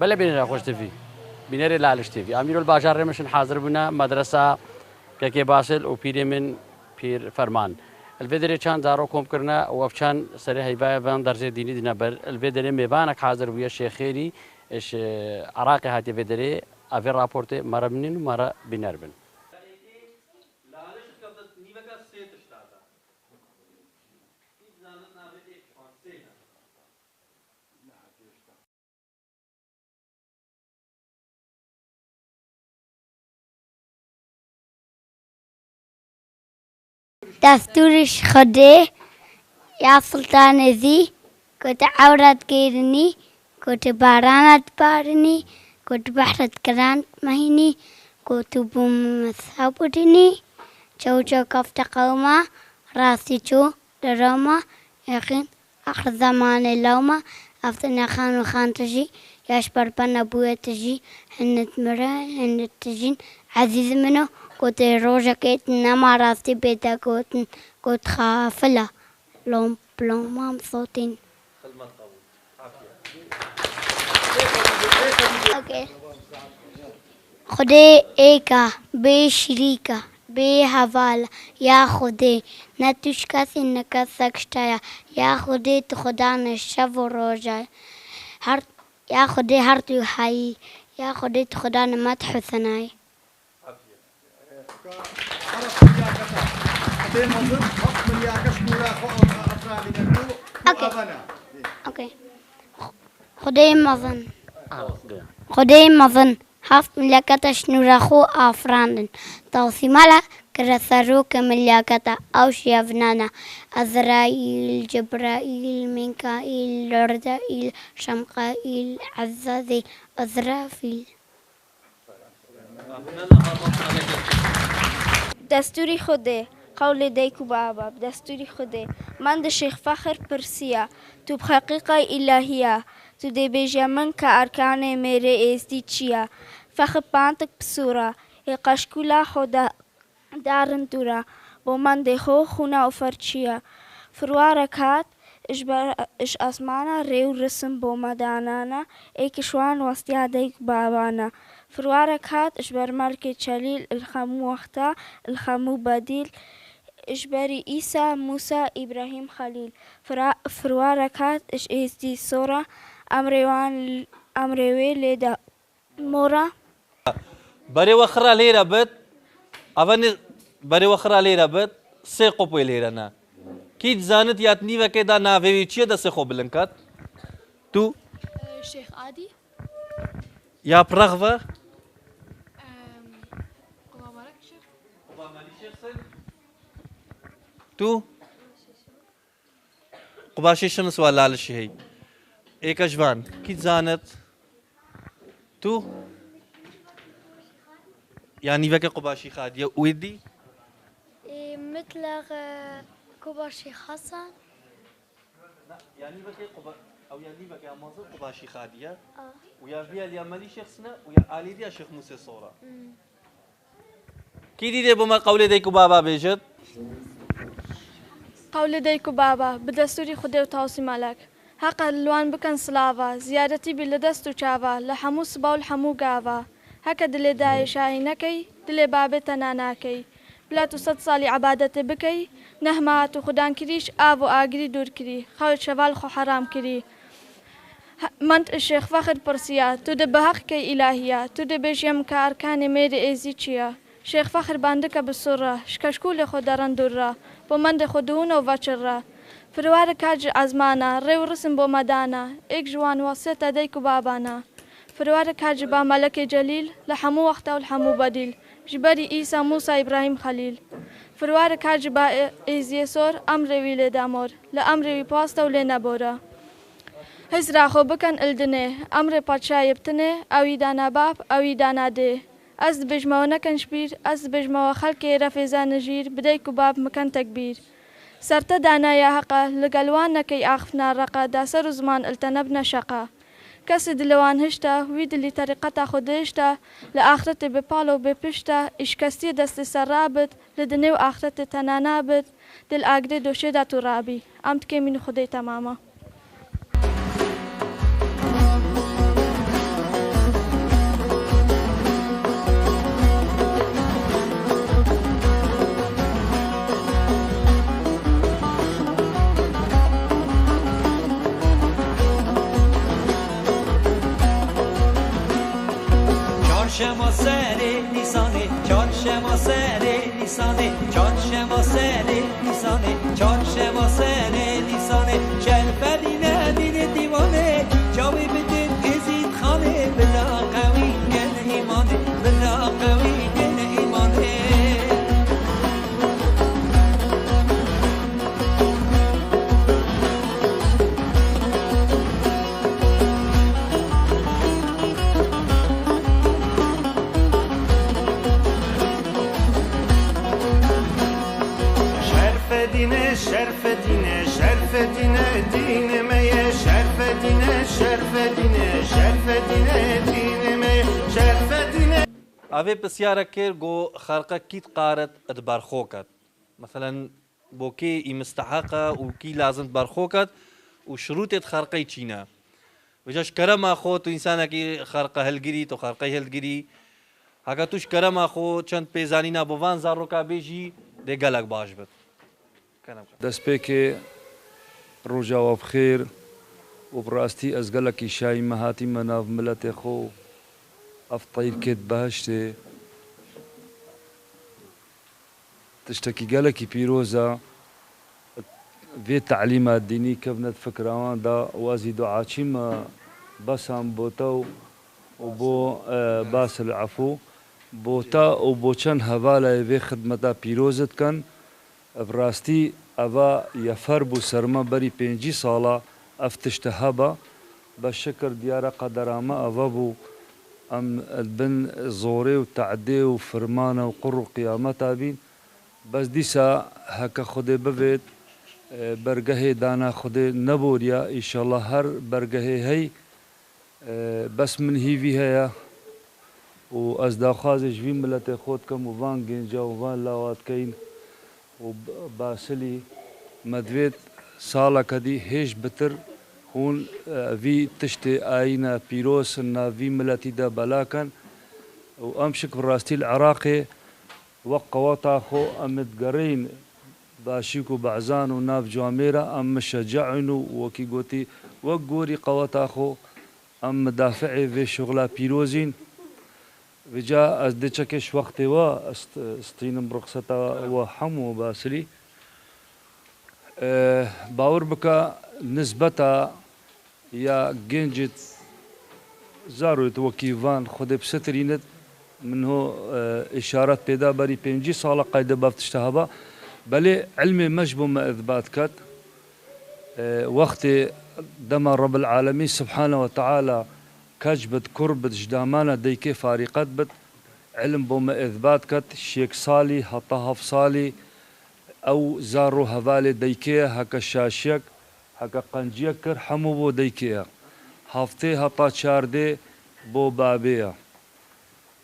بلا بيننا خوش تفي بينري لالش تفي أمير الباجار مشن حاضر بنا مدرسة كي باسل وبيري من بير فرمان الفيدري كان دارو كوم كرنا وفشان سري هيبا بان درجة ديني دينا بر الفيدري ميبانك حاضر ويا الشيخ خيري إيش عراقي هاتي فيدري أفي رابورتي مرة منين ومرة بنربن دستورش خده يا سلطان ذي كنت عورت كيرني كنت بارانت بارني كنت بحرت كرانت مهيني كنت بمثابتني شو كفت قوما راسي شو دراما يخين آخر زمان اللومة أفتنا خان وخان تجي يشبر بنا بوية تجي هنت مرة هنت تجين عزيز منه كنت روجا كيت نما راسي بيتا كنت خافلة لوم بلوم مام صوتين اوكي خدي ايكا بي شريكا بي حوالة يا خدي نتوشكاس انك سكشتايا يا خدي تخدان الشف روجا يا خدي هرتو حي يا خدي تخدان مدح ثناي اوكي خدي مظن هفت ملكة شنورخو آفراندن توصي مالا كرثرو كملكة أوش يفنانا أزرائيل جبرائيل ميكائيل لردائيل شمقائيل عزازيل أزرافيل دستوری خوده قول دیکو بابا دستوری خوده من ده شیخ فخر پرسیا تو بحقیقه الهیه تو ده بیجه من که ارکان میره ایزدی چیه فخر پانتک بسورا قشکولا خوده دارن دورا با من ده خونه و فرچیه فروارکات اش اسمانا ریو رسم با مدانانا ایکشوان وستیا دیکو بابانا فرواركات إشبر ملكة شليل الخمو وقتا الخمو بديل إشبري إيسا موسى إبراهيم خليل فرواركات إش إيزدي صورة أمريوي ليدا مورا بري وخرا ليرا بد أفني بري وخرا ليرا بد سيقو بي ليرنا كيد زانت ياتني وكيدا نافيوي چيه دا سيقو بلنكات تو شيخ عادي يا برغوة تو قباشي شنو سوال لالش هي ايك اجوان كي زانت تو يعني وكي قباشي خادية ويدي مثل كوباشي حسن يعني وكي او يعني وكي امازل قباشي خادية ويا فيها اليمالي شخصنا ويا آلي دي شيخ موسى صورة كي دي بما قولي ديكو بابا بيجد قول ديكو بابا بدستوري خدي وتوصي مالك حق اللوان بكن سلافا زيادتي بلدستو شافا لحمو صبا والحمو قافا هكا دلي داي شاهينكي دلي بابي تناناكي بلا تصد صالي عبادتي بكي نهمات خدان كريش آبو آقري دور كري خوش شوال خو حرام كري منت الشيخ فخر برسيا تود بحق كي إلهية تود بجيم كأركان ميري ايزي چيا شيخ فخر باندك بسرة شكشكول خداران دورا بمند خدون و وچرا فروار كاج ازمانا ريو رسم بو مدانا اك جوان واسطة ديكو بابانا فروار كاج با ملك جليل لحمو وقتا والحمو بديل جبري إيسا موسى إبراهيم خليل فروار كاج با إيزيسور أمروي لدامور لأمروي باستا ولنبورا هزرا خو بكن الدنه أمر پادشاه يبتنه أوي دانا باب أوي دانا ده از بجمع نکن شبیر از بجمع خلق رفیزا نجیر بدیکو باب مکان تکبیر سرت دانا یا حقا لقلوان نکی آخفنا رقا دا سر زمان التنبنا شقا کس دلوان هشتا وید لی طریقتا خودشتا لآخرت بپالو بپشتا اشکستی دست سرابت لدنیو آخرت تنانابت دل آگده دوشه دا ترابی امت که من خودی تماما لیسانه چارشنبه سر لیسانه چارشنبه سر لیسانه شرفدینه دین دیوانه جاوی بدین ازید خانه بلا قوی گل ایمانه بلا قوی گل ایمانه شرف دینه دین میه شرف دینه دین میه شرف دینه اوی بسیاره کر گو خرقه کیت قارت ادبرخوکت مثلا بو کی مستحقه و کی لازم برخوکت و شروط خرقه چینا وجاش کرم اخو تو انسان کی خرقه هلگیری تو خرقه هلگیری اگه توش کرم اخو چند پیزانینا بوان زارو کا بیجی ده گلک باش بد دەست پێکێ ڕۆژاوە بخێر و بڕاستی ئەس گەلێکی شای مەهاتیمە ناو ملەتێ خۆ ئەف تەیر کێت بەهشتێ تشتێکی گەلێکی پیرۆزە vê تعلیمە دینی کەبنەت فکراواندا وازی دوعاچیمە بەسان بۆ تە و بۆ باسل عەفو بۆ تا و بۆ چەند هەڤالە vê خدمەتا پیرۆزت کەن براستی ئەوە یەفەر بوو سەرمە بەری 5 ساڵە ئەف تشتە هەبە بە شکر دیارە قەدەرامە ئەوە بوو ئەم بن زۆرێ و تەعدێ و فرمانە و قڕ و قیامەتا بین بەس دیسا هەکە خودێ ببێت بەرگەهێ دانا خودێ نەبووریە ئیشەڵڵا هەر بەرگەهێ هەی بەس من هیوی هەیە و ئەس داخوازێ ژوی ملەتێ خۆت کەم و vان گێنجە و vان لاواتکەین و باسلی مدوێت ساڵەکەدی هێش بتر هون وی تشتێ ئاینە پیرۆسن ناوی ملەتیدا بەلاکەن و ئەم شک ڕاستی العراقێ وەک قەوەتا خۆ ئەمت گەڕین باشیک و بەعزان و ناو جوامێرە ئەم مشەجەعین و وەکی گوتی وەک گۆری قەوەتا خۆ ئەم مدافعێ vê şoxla pîrozîn وجا از دچکش وقتی و استینم رخصتا و همو باسلی باور بکا نسبتا یا گنجت زاروت وکیوان خود بسترینت منه اشارات پیدا بری 5 سال قاعده بافتشتهابا بله علم مجبو ما اثبات کت وقت دم رب العالمين سبحانه وتعالى كجبت كربت جدامانة ديكي فارقات بت علم بوما إثبات كت شيك صالي هطهف صالي أو زارو هفالي ديكي هكا شاشيك هكا قنجيك كر حمو بو ديكي هفتي هطا چاردي بو بابيا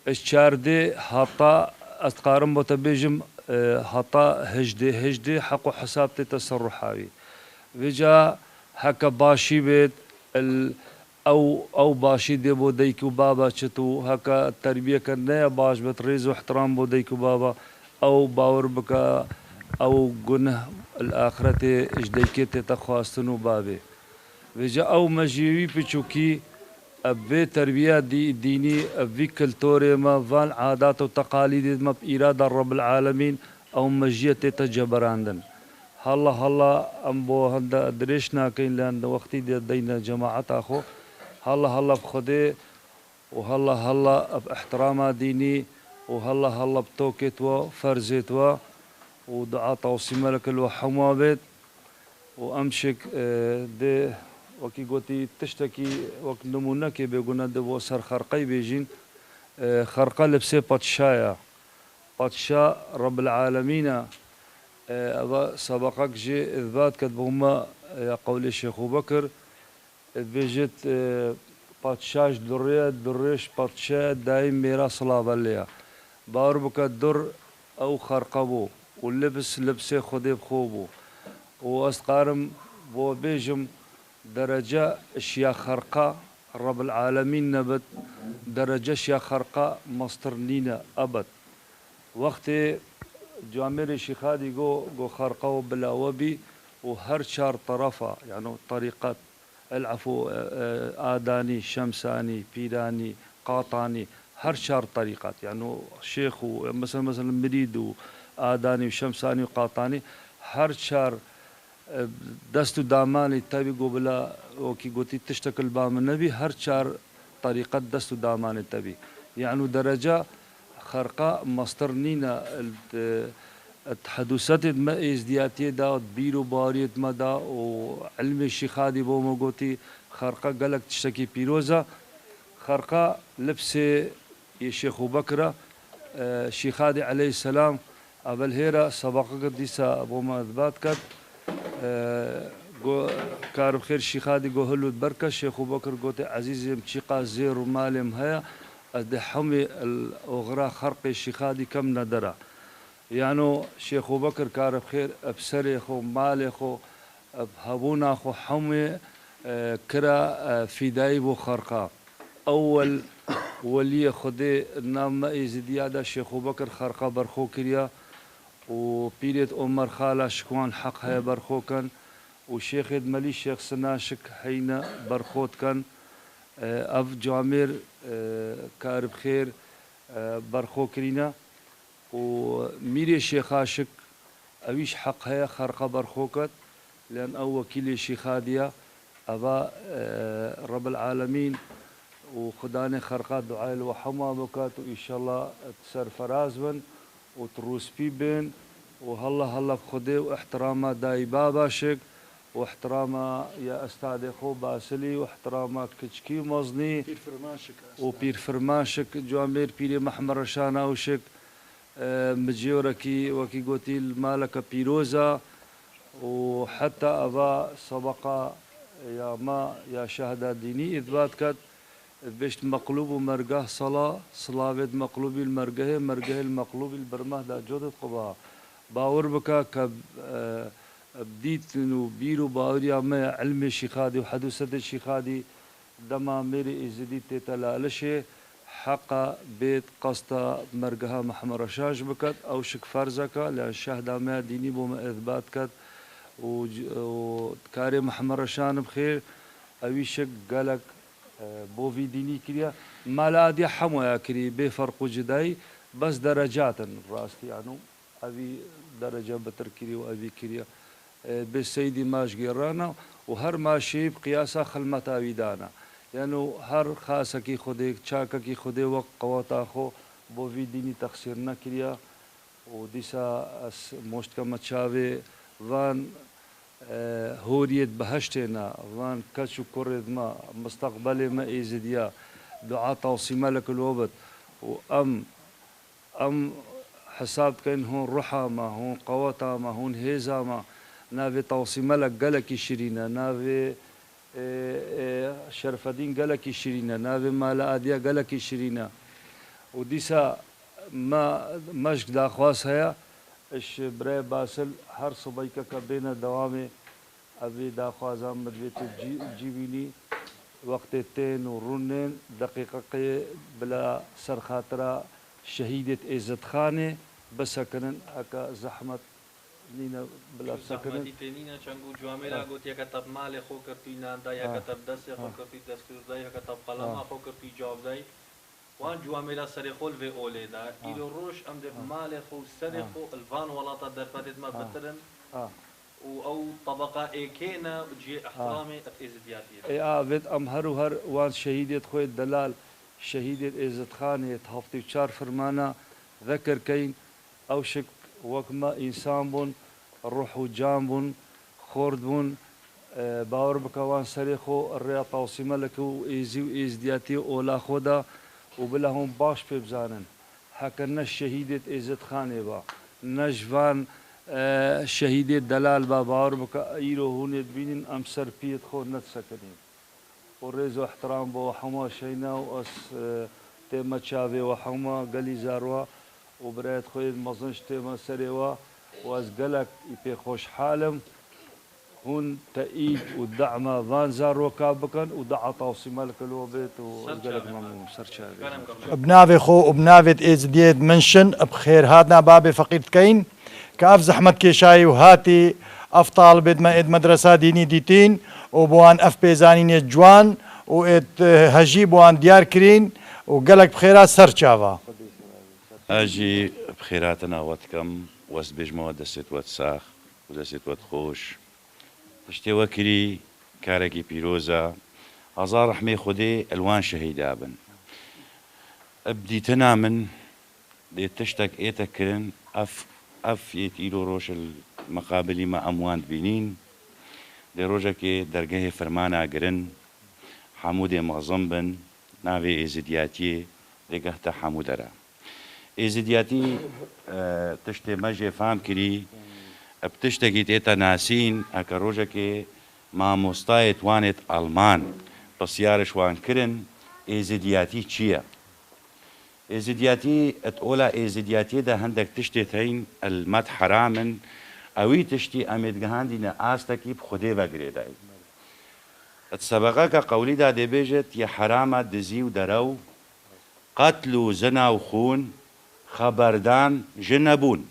اش چاردي هطا استقارم بو تبيجم هطا هجدي حقو حسابتي تصرحاوي وجا هكا باشي بيت او باشی دی بو دیکو بابا چتو هکا تربیه کرنه باش بت ریز و احترام بو دیکو بابا او باور بکا او گنه الاخرت اجدیکت تخواستنو بابه وجا او مجیوی پچوکی ابی تربیه دینی ابی کلتور ما وان عادات و تقالید ما ایراد رب العالمین او مجیت تجبراندن هلا ام بو هندا درشنا کین لان وقتی دینا جماعت اخو هلا بخدي وهلا باحترام ديني وهلا بتوكت وفرزت ودعاء توصيم لك الوحموا بيت وامشك دي وكي قوتي تشتكي وك نمونك بيقولنا دو سر خرقي بيجين خرقه لبسي باتشايا باتشا رب العالمين سبقك جي اثبات كتبهما يا قول الشيخ ابو بكر بيجت باتشاش دريش باتشا دايم ميرا صلاه ليها باور بك الدر او خرقبو واللبس لبسي خدي بخوبو واستقارم بو بيجم درجه اشياء خرقه رب العالمين نبت درجه اشياء خرقه مصطرنينا ابد وقت جامر شيخادي جو خرقه بلاوبي وهر شار طرفه يعني طريقات العفو آداني شمساني بيراني قاطاني هر 4 طريقات يعني شيخ مثلا مريد وآداني وشمساني وقاطاني هر 4 دست و دامانی تبی قبلا وكي قلتي تشتكل بام النبي هر 4 طريقة دست و دامان تبي يعني درجة خرقاء مصدر نينا التحدثات ما ازدياتي دا بيرو باريت مدا وعلم الشيخادي بو موغوتي خرقاء قالك تشتكي بيروزا خرقاء لبسي الشيخ بكرة شيخادي عليه السلام أبل هيرا سبق قديسة أبو مذبات كد كارب خير شيخادي قو هلو البركة شيخ بكر قوتي عزيزي مشيقا زير ومالم هيا أدي حمي الأغراء خرقي شيخادي كم ندرا يعني شيخ بكر كارب خير أبسري خو مالي خو أبهبونا خو حمي كرا فداي بو خرقا أول ولي خدي نام إزديادة شيخ بكر خرقا برخو كريا وبيرت عمر خالة شكوان حق هيا برخو كان وشيخ ملي شيخ سناشك هينا برخوت كان أف جامير كارب خير برخو كرينا وميري شيخ عاشق أويش حق هيا خرقا برخوكت لأن أو وكيل شيخادية أبا رب العالمين وخداني خرقات دعاء وحما بكات وإن شاء الله تسر فراز بن وتروس بي بين وهلا بخدي واحتراما داي بابا شك واحتراما يا استاذ خو باسلي واحتراما كشكي مزني وبير فرماشك جوامير بيري محمر رشانا وشك مجيوركي وكي قوتي المالك بيروزا وحتى أبا سبقا يا ما يا شهادة ديني إثبات كت بيشت مقلوب ومرقاه صلاة مقلوب المرقاه المقلوب البرمه دا جودة قبا باور بكا كب بديت انه بيرو باوريا ما علم الشيخادي وحدوثة الشيخادي دما ميري ازدي تتلالشي حق بيت قصتا مرقها محمد رشاش بكت او شك فرزكا لان شهادة ما ديني بوما اثبات كت وكاري محمد رشان بخير اوي شك قالك بوفي ديني كريا مالا دي حمويا كري بفرق جداي بس درجات راستي يعني ابي درجه بتر كري وابي كريا بالسيدي ماش قرانا وهر ماشي بقياسا خلمتا ويدانا يعني هر خاصكي خديك تشاككي خدي وقت قواتا خو بوفي ديني تقصيرنا كريا وديسا مشت كما تشاوي وان هوريت بهشتنا وان كاتشو كورد ما مستقبل ما إيزديا دعاء توصيما لك الوبت أم حساب كان هون روحا ما هون قواتا ما هون هيزا ما نافي توصيما لك قالك شيرينا نافي شرف الدين قالك شيرينا نافي مالا أديا قالك شيرينا وديسا ما مشك دا خواس هيا اش برای باسل هر صبحی که بین دوامه ابی دا خوازم مدویت جیبینی وقت تین و رونن دقیقه بلا سرخاطره شهیدت عزت خانه بسکنن اکا زحمت نینا بلا سکنن تینینا چنگو جوامرا گوت یک تب مال خو کرتی ناندا یک تب دست خو کرتی دستور دای یک تب قلم خو کرتی جواب دای وان جواميلا سريخول في أوليدا إلو روش أم ده مالخو سريخو الفان ولاطة درفتت ما بترن أو طبقة إيكينا وجي احترامي إزدياتي فيت أم هر وان شهيدة خوي الدلال شهيدة إزت خانة هفتي وشار فرمانا ذكر كين أو شك وكما إنسان بون روح وجام بون خورد بون باور بكوان سريخو الرياض توصيما لكو إيزي وإزدياتي أولا خودا وبلهم باش ببزانن حكنا الشهيدة إزت خانة با نجفان شهيدة دلال با باور بكا إيرو هون بينن أمسر بيت خو نتسكنين ورزو احترام بو حما شينا وأس تيما تشافي وحما قلي زاروا وبرات خوي مزنش تيما سريوا وأس قلك يبي خوش حالم هون تأييد والدعمة فان زاروا كابكن ودعا توصيما لك الوبيت وقالك ممنون سرشاوي بنافي خو وبنافي إزدياد منشن بخير هاتنا بابي فقير كين كاف زحمة كيشاي وهاتي اف طالبة ما اد مدرسة ديني ديتين وبوان اف بيزانين جوان وات هجيب وان ديار كرين وقالك بخيرات سرچاوا اجي بخيراتنا واتكم وس بجمو دست واتساخ ودست واتخوش تشتي وكري كاركي بيروزا ازار رحمي خدي الوان شهيدا بن ابدي تنامن دي تشتك ايتكرن اف يتيلو روش المقابلي ما اموان بينين دي روجكي درجه فرمانا قرن حمود معظم بن ناوي ازدياتي دي قهتا حمودرا ازدياتي تشتي مجي فهم كري بتشتكي تيتا ناسين اكا روجكي ما مستايت وانت المان بس يارش وان كرن ازدياتي چيا ازدياتي اتقولا ازدياتي ده هندك تشتي ثين المد حرامن اوي تشتي امد جهاندي ناستكي بخدي وغريداي اتسبقك قولي دا دي بيجت يا حرامة دزي ودرو قتل وزنا وخون خبردان جنبون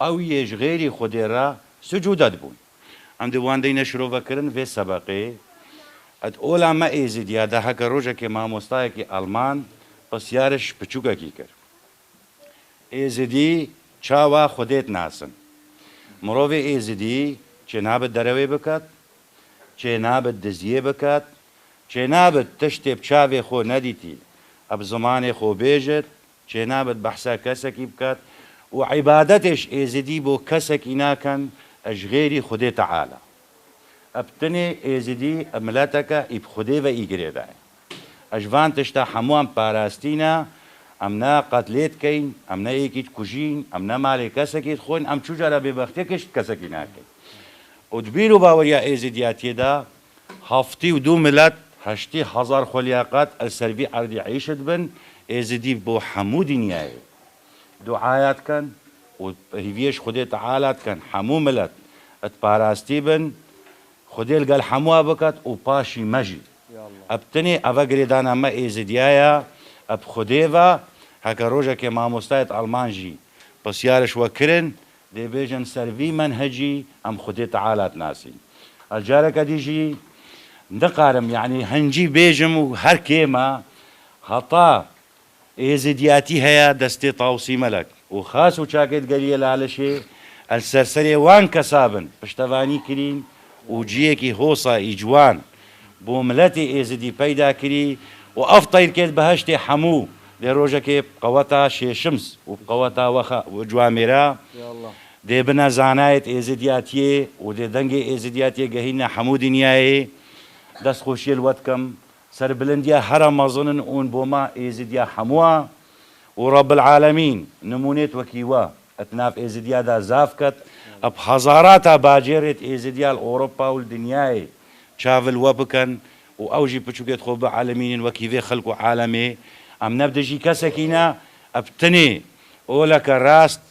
او يجغيري خدي را سجودات بون عم دوان دي نشرو فكرن في سبقي اتقولا ما ازديا ده هكا روجا كي ما مستايكي المان بس يارش بچوكا كي كر ازدي چاوا خودت ناسن مروفي ازدي چه نابد دروي بكات چه نابد دزيه بكات چه نابد تشتي بچاوي خو نديتي اب زمان خو بيجت چه نابد بحثا كسكي بكات وعبادتش ازدي بو كسكي ناكن اجغيري خدي تعالى ابتني ازدي املاتك اب خدي و ايگريداي اجوان تشتا حموان باراستينا امنا قتليت كين امنا ايكيت كوجين امنا مالي كسكيت خون ام چوجارا ببختكش كسكي ناكي ودبيرو باوريا ازدياتي دا هفتي ودو ملت هشتي هزار خلياقات السربي عردي عيشت بن ازدي بو حمودي نياي دعايات كان وهيفيش خدي تعالى كان حمو ملت اتباراستي بن خدي قال حموها بكت وباشي مجي ابتني افغريدانا ما ازديايا اب خديفا هكا روجا كي ما مستايت المانجي بس يارش وكرن دي بيجن سرفي منهجي ام خدي تعالى ناسي الجارك ديجي نقارم يعني هنجي بيجم وهر كيما خطا ازدياتي هيا دستي طاوسي ملك وخاص وشاكت قليل على شيء السرسري وان كسابن بشتفاني كرين وجيكي هوصا اجوان بوملتي ازدي بيدا كري وافطير كيت بهشتي حمو دي روجكي بقوتا شي شمس وبقوتا وخا وجواميرا دي بنا زانايت ازدياتي ودي دنجي ازدياتي جهينا حمو دنياي دس خوشي الوتكم سر بلنديا هرم مظنن اون بوما ازديا حموا ورب العالمين نمونيت وكيوا اتناف ازديا دا زافكت اب حضارات باجيرت ازديا اوروبا والدنياي شافل وبكن واوجي بتشوكيت خوب عالمين وكيفي خلقوا عالمي ام نبدجي كسكينا ابتني اولك راست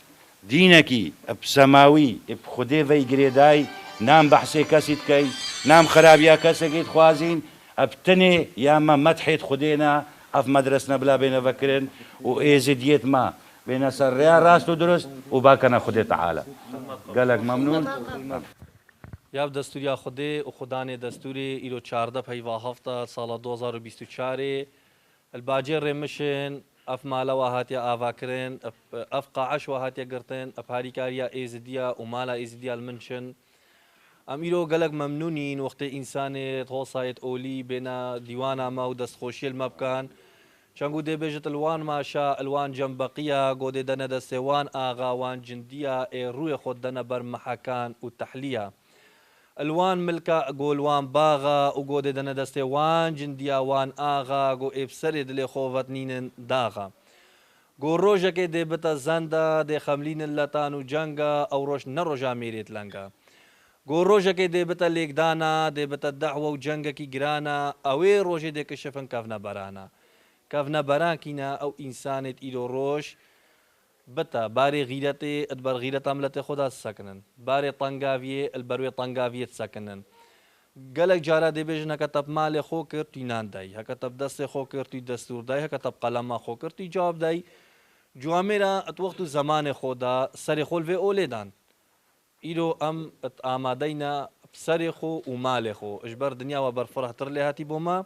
دينكي بسماوي بخدي في جريداي نام بحثي كاسيت كي نام خرابيا كاسكيت خوازين ابتني يا ما مدحيت خدينا اف مدرسنا بلا بين فكرن وايزديت ما بين سريا راست ودرست وباكنا خدي تعالى قالك ممنون یا دستوری خودی و خدای دستوری ایرو 14 پیوا هفته سال 2024 الباجر رمشن اف مالا وهاتیا آواکرن اف قاعش وهاتیا گرتن اف هاریکاریا ایزدیا و مالا ایزدیا المنشن امیرو گلگ ممنونین وقت انسان توصایت اولی بنا دیوانا ما و دستخوشی المبکان چنگو دی بجت الوان ماشا الوان جنبقیه گوده دن دستوان آغا وان جندیه روی خود دن بر محکان و تحلیه الوان ملكا قولوان باغا وقود دنا دستي وان جنديا وان آغا قو ابسري دلي خوفت نين داغا قو روجا كي دي بتا زندا دي خملين اللتان و جنگا او روش نروجا ميريت لنگا قو روجا كي دي بتا ليك دانا دي بتا دعوة و جنگا كي گرانا اوي روجي دي كشفن كافنا برانا كافنا بران كينا او انسانت ايلو روش بتا باري غيرتي ادبر غيرت عملت خدا سكنن باري طنقاوية البروي طنقاوية سكنن قالك جارا دي بيجنا كتب مال خو كرتي نان داي هكتب دست خو كرتي دستور داي هكتب قلم خو كرتي جواب داي جواميرا اتوقت زمان خدا سر خول في اولدان ايرو ام آمادينا سر خو ومال خو اجبر دنيا وبر فرح ترلي هاتي بوما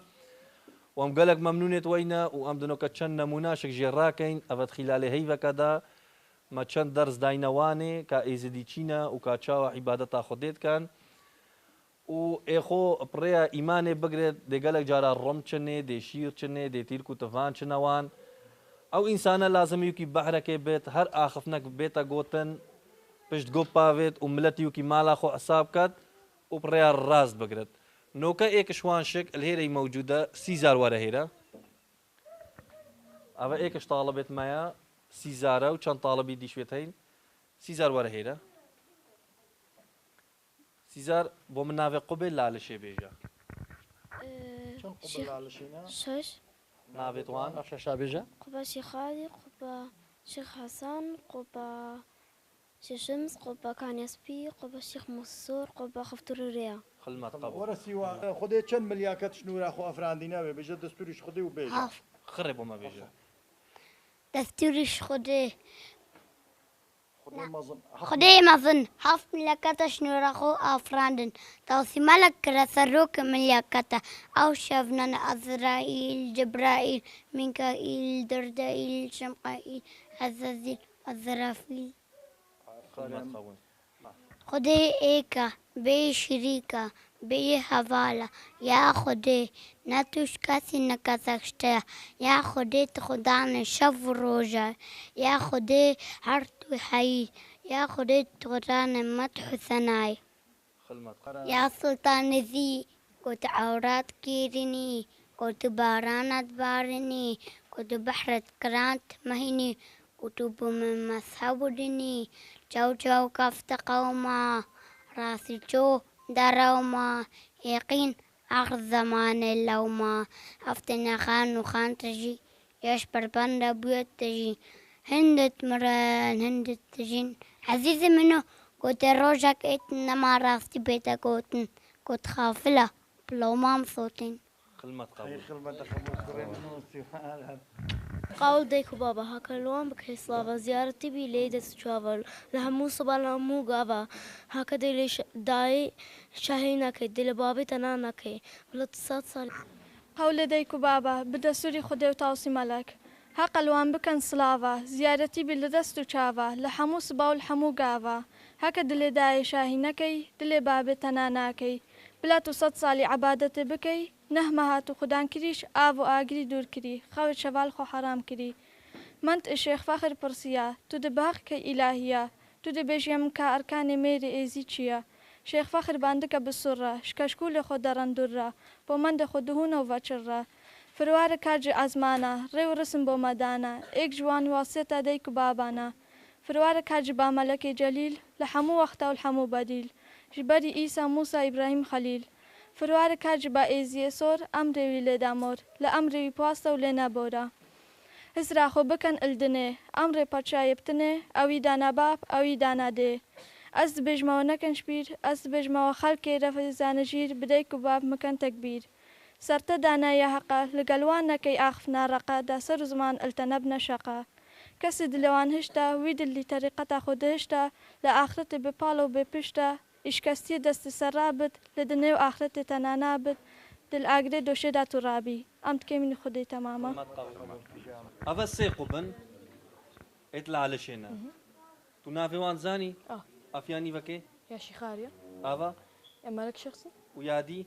وام قالك ممنونة وينا وام دنو كتشن نموناشك جراكين افت خلال هيفا كدا ما تشن درس داينواني كا ايزديتشينا وكا تشاو عبادتا خديت كان و اخو بريا ايماني بقرد دي قالك جارا الرم چنه دي شير چنه دي تيركو تفان چنوان او انسانا لازم يوكي بحركي بيت هر اخفنك بيتا قوتن پشت گوپا وید و ملت یوکی مالا خو حساب کد و بریا راست بگرد نوکا ایک شوان شک الهيري موجودة سيزار ورا هيرا أبا ايكش طالبت معايا سيزارة وكان طالبي دي شويتين سيزار ورا هيرا سيزار بو من نافي قبل لا لشي بيجا شش نافي طوان شاشا بيجا قبا شيخ علي قبا شيخ حسن قبا شيخ شمس قبا كان يسبي قبا شيخ منصور قبا خفتور الريا خلمات قبل ورا سيوا خدي چند ملياكت شنو راخو افراندينا بيجا دستوريش خدي وبيجا خرب وما بيجا دستوريش خدي خدي خدي ما ظن هاف ملكتا شنو راخو افراندن توصي ملك رسروك ملكتا او شفنا عزرائيل جبرائيل ميكائيل دردائيل شمقائيل عزازيل عزرافيل خدي ايكا بي شريكا بي حوالا يا خدي نتوش كاسي نكاسكشتا يا خدي تخدان شف روجا يا خدي هرتو حي يا خدي تخدان مدح ثناي يا سلطان ذي كنت عورات كيرني كنت بارانات بارني كنت بحرة كرانت مهني كتب من مسحبني جو جو كفت قوما راسي جو دروما يقين آخر زمان اللوما أفتنا خان وخان تجي يشبر باندا بيوت تجي هندت مران هندت تجين عزيزة منه كنت روجك إتنا راسي بيتا كوتن كنت خافلة بلو مام صوتين خلمات قبل قاول ديكو بابا هاكلوان بكي سلافا زيارتي بي ليدة تشافل لهمو صبا لهمو غابا هاكا ديلي داي شاهينا كي ديلي بابي تنانا كي ولا تصاد صالي قاول ديكو بابا بدستوري خدي وتوصي ملك هاقلوان بكن سلافا زيارتي بي لدستو تشافا لهمو صبا والحمو غابا هاكا ديلي داي شاهينا كي ديلي بابي تنانا كي بلا تصاد صالي عبادتي بكي نهمه هاتو خدان كريش آب و آگری دور كري خوي شوال خو حرام كري منت الشيخ فاخر برسيا تو دباغ كي إلهية تو دبيجيم كا أركان ميري ايزي چيا شيخ فاخر باندك بسرة شكشكول خو دران درة بو مند خودهون و وچرة فروار كاج ازمانا ريو رسم بو مدانا ايك جوان واسطة ديك بابانا فروار كاج با ملك جليل لحمو وقتا والحمو بديل جبري إيسا موسى إبراهيم خليل فروار کاج با ایزی سور امری ویل دامور لامری پاستا ولنا بورا هزرا خو بکن الدنه امر پچایبتنه اوی دانا باب اوی دانا ده از بجما نکن شبیر از بجما خلق رفع زانجیر بدیک باب مکن تکبیر سرت دانا یا حقا لقلوان نكي آخفنا رقا دا سر زمان التنبنا شقا كسي دلوان هشتا ويد اللي طريقتا خود هشتا لآخرت بپالو بپشتا إشكاستي دست سرابت لدنيو آخرت تنانابت دل آگره دوشه دا ترابي أمت كمين خودي تماما أفا سيقو بن إطلع على شينا تنافي وان زاني أفياني فكي يا شيخاريا أفا يا ملك شخصي ويادي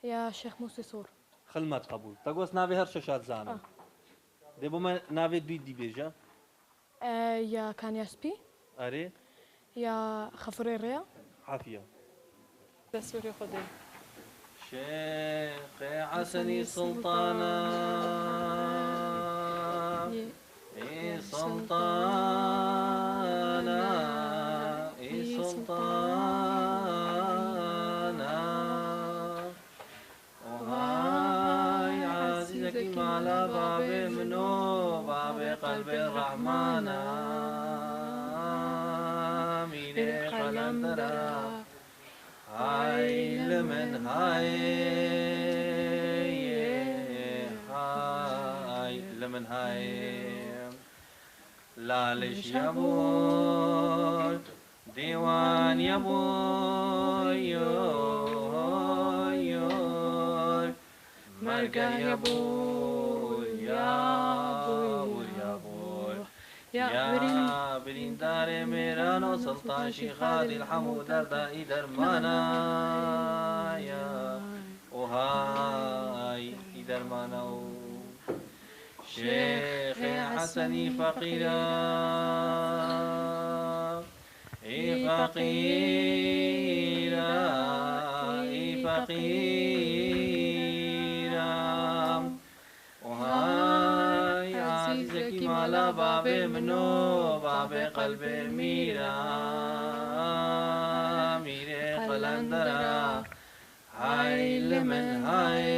يا شيخ موسى سور خلمات قبول تقوس نافي هر شاشات زانا دي بوما نافي دوي دي بيجا يا كان ياسبي أري يا خفريريا عافية دستوري خدي شيخ عسني سلطانا إي سلطانا إي سلطانا وهاي عزيزك على باب منو باب قلب الرحمن مين قلندرا هاي لمن هاي لمن هاي لالش يبوي ديوان يبوي مرگه یا بول یا بول یا بول یا بریندار میران و سلطان شیخادی الحمو دردائی درمانا یا وهاي درمانو شيخ حسني فقيرا فقيرا فقيرا وهاي عزيزك مالا باب منو باب قلب ميرا ميري قلندرا هاي لمن هاي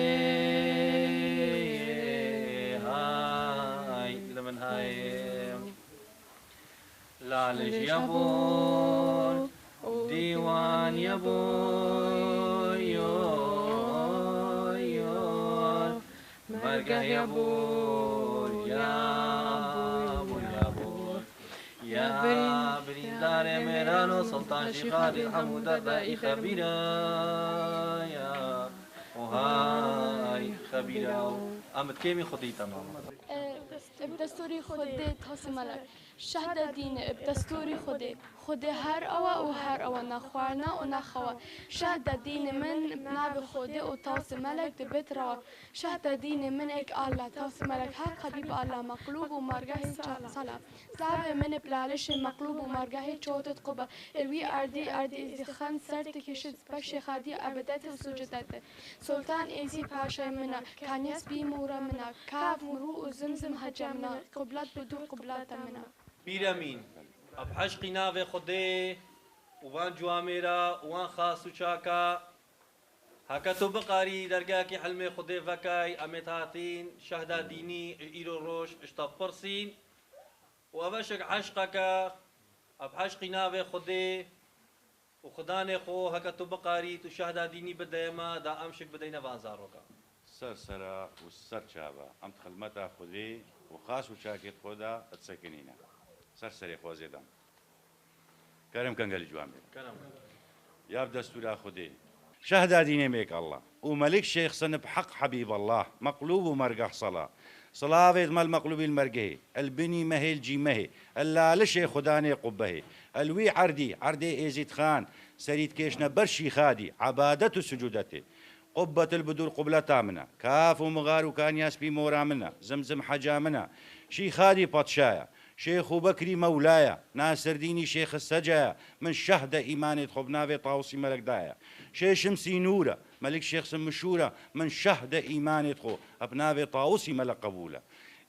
لمن هاي لالش يبون ديوان يبون يون مرقه يبون يا بريندار ميرانو سلطان شيخادي الحمود الرائي خبيرا يا وهاي خبيرا أمد كيمي خطي تمام بدستوری خود تاس ملک شهد دین بدستوری خود هر اوا و هر اوا نخوارنا و نخوا شهد دین من ناب خود و تاس ملک دبت روا شهد دین من اک الله تاس ملک هر قریب الله مقلوب و مرگه صلاة صعب من بلالش مقلوب و مرگه چوتت قبا الوی اردی ازی خان سر تکشد بخش خادی ابدت و سجدت سلطان ایزی پاشای منا کانیس بی مورا منا کاف مرو و زمزم هجمنا قبلات بدو قبلات منا بيرامين أبحشقي نافي خدي وان جواميرا وان خاصو شاكا هكا تو بقاري درقاكي حلمي خدي فكاي أميتاتين شهدا ديني إيرو روش اشتفرسين وأبشق عشقك أبحشقي نافي خدي وخداني خو هكا تو بقاري تو شهدا ديني بدايما دا أمشق بدينا فانزاروكا سرسرة والسر شابا أمت خدمتها خدي وخاص وشاكيت خدا تسكنينا سرسري خوازيدان كرم كنقل جوامي كرم يا بدستور خدي شهد ديني ميك الله وملك شيخ سن بحق حبيب الله مقلوب ومرقح صلاة صلاة مال مقلوب المرقه البني مهي الجي مهي اللالش خداني قبه الوي عردي ايزيد خان سريد كيشنا برشي خادي عبادته سجودته قبة البدور قبلة منا كاف ومغار وكان ياسبي مورا منا زمزم حجا منا شيخ هادي بطشايا شيخ بكري مولايا ناصر ديني شيخ السجايا من شهد إيماني خبنا في طاوسي ملك دايا شيخ شمسي نورا ملك شيخ سمشورا من شهد إيماني خو أبنا في طاوسي ملك قبولا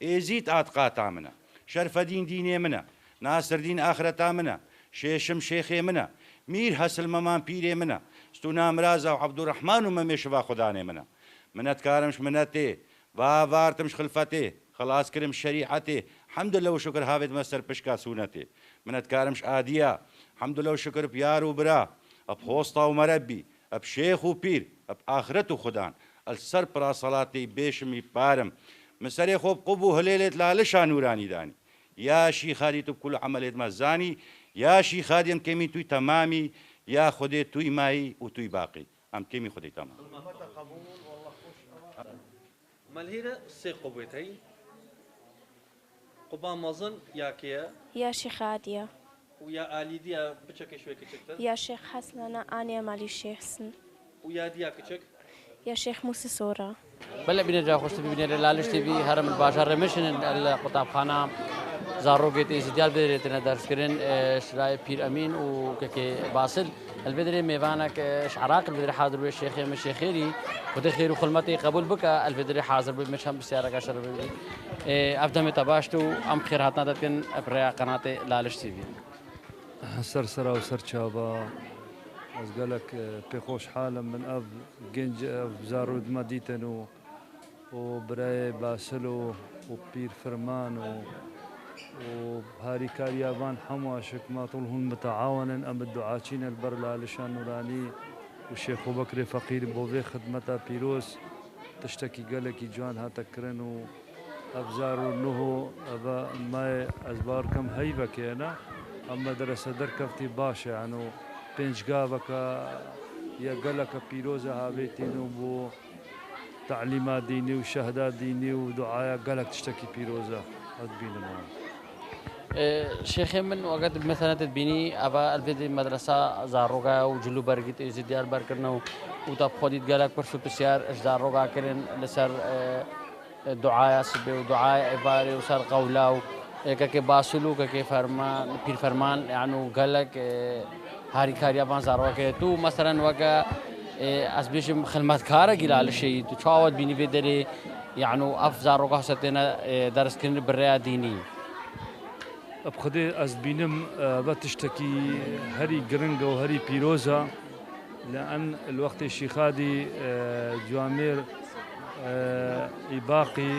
إيزيت آتقاتا منا شرف دين ديني منا ناصر دين آخرتا منا شيشم شيخي منا مير هسل ممان بيري منا ستونا مرازا وعبد الرحمن وممي شفا خداني منا منت كارمش منتي وارتمش خلفتي خلاص كرم شريعتي الحمد لله وشكر هافد مستر بشكا سونتي منت كارمش آديا الحمد لله وشكر بيار وبرا اب خوسطا ومربي اب شيخ وبير اب آخرته خدان السر برا صلاتي بيشمي بارم مسري خوب قبو هليلة لالشا نوراني داني يا شيخ هادي بكل عملت مزاني يا شيخ هادي ام كمي توي تمامي يا خدي توي ماي وتوي باقي ام كمي خدي تمام مالهيرة سي قبوتي قبا مازن يا كيا يا شيخ عادية ويا آلي ديا بچك شوي كچكتر يا شيخ حسن أنا آنيا مالي شيخ سن ويا ديا كچك يا شيخ موسى سورا بلا بينا جا خوش تبي بينا لالش تبي هرم الباشا رمشن القطاب خانة زارو جيت إزديال بدريتنا درس كرين شراي بير أمين وكي باصل البدري ميفانك شعراق البدري حاضر بالشيخ من الشيخيري وده خير وخلمتي قبول بك البدري حاضر بالمشهم بسيارة كشر أبدا تباشتو أم خيراتنا تكن أبريا قناة لالش تبي سرسرة وسرشابا از قالك بخوش حالا من أب جنج زارود مديتنو وبراي باسلو وبير فرمان وهاري كاريابان حماشك ما طولهم متعاونا أم الدعاتين البرلا لشان نوراني والشيخ بكر فقير بوفي خدمتا بيروس تشتكي قالك جوان هاتكرن وأبزارو نهو أبا ما أزبار كم هيبة كينا أما درس دركفتي باشا يعني بنج قابك يا قالك بيروزا هابيتينو بو تعليمات ديني وشهادات ديني ودعايا قالك تشتكي بيروزا أدبين شيخي من وقت مثلا تبيني أبا الفيدي مدرسة زاروغا وجلو برقيت إزديار بركرنا وطب خديت قالك برشو بسيار إش زاروغا كرن لسر دعايا سبي ودعايا إباري وسر قولاو كي باسلو كي فرمان بير فرمان يعني قالك هاري كاريا بان زاروغا كي تو مثلا وقا أسبيش خدمات كارا قيل على شيء تشاود بيني بدري يعني أف زاروغا ستنا درس كرن بريا ديني بخدي أزبينم بتشتكي هري جرنجا وهري بيروزا لأن الوقت الشيخادي جوامير إباقي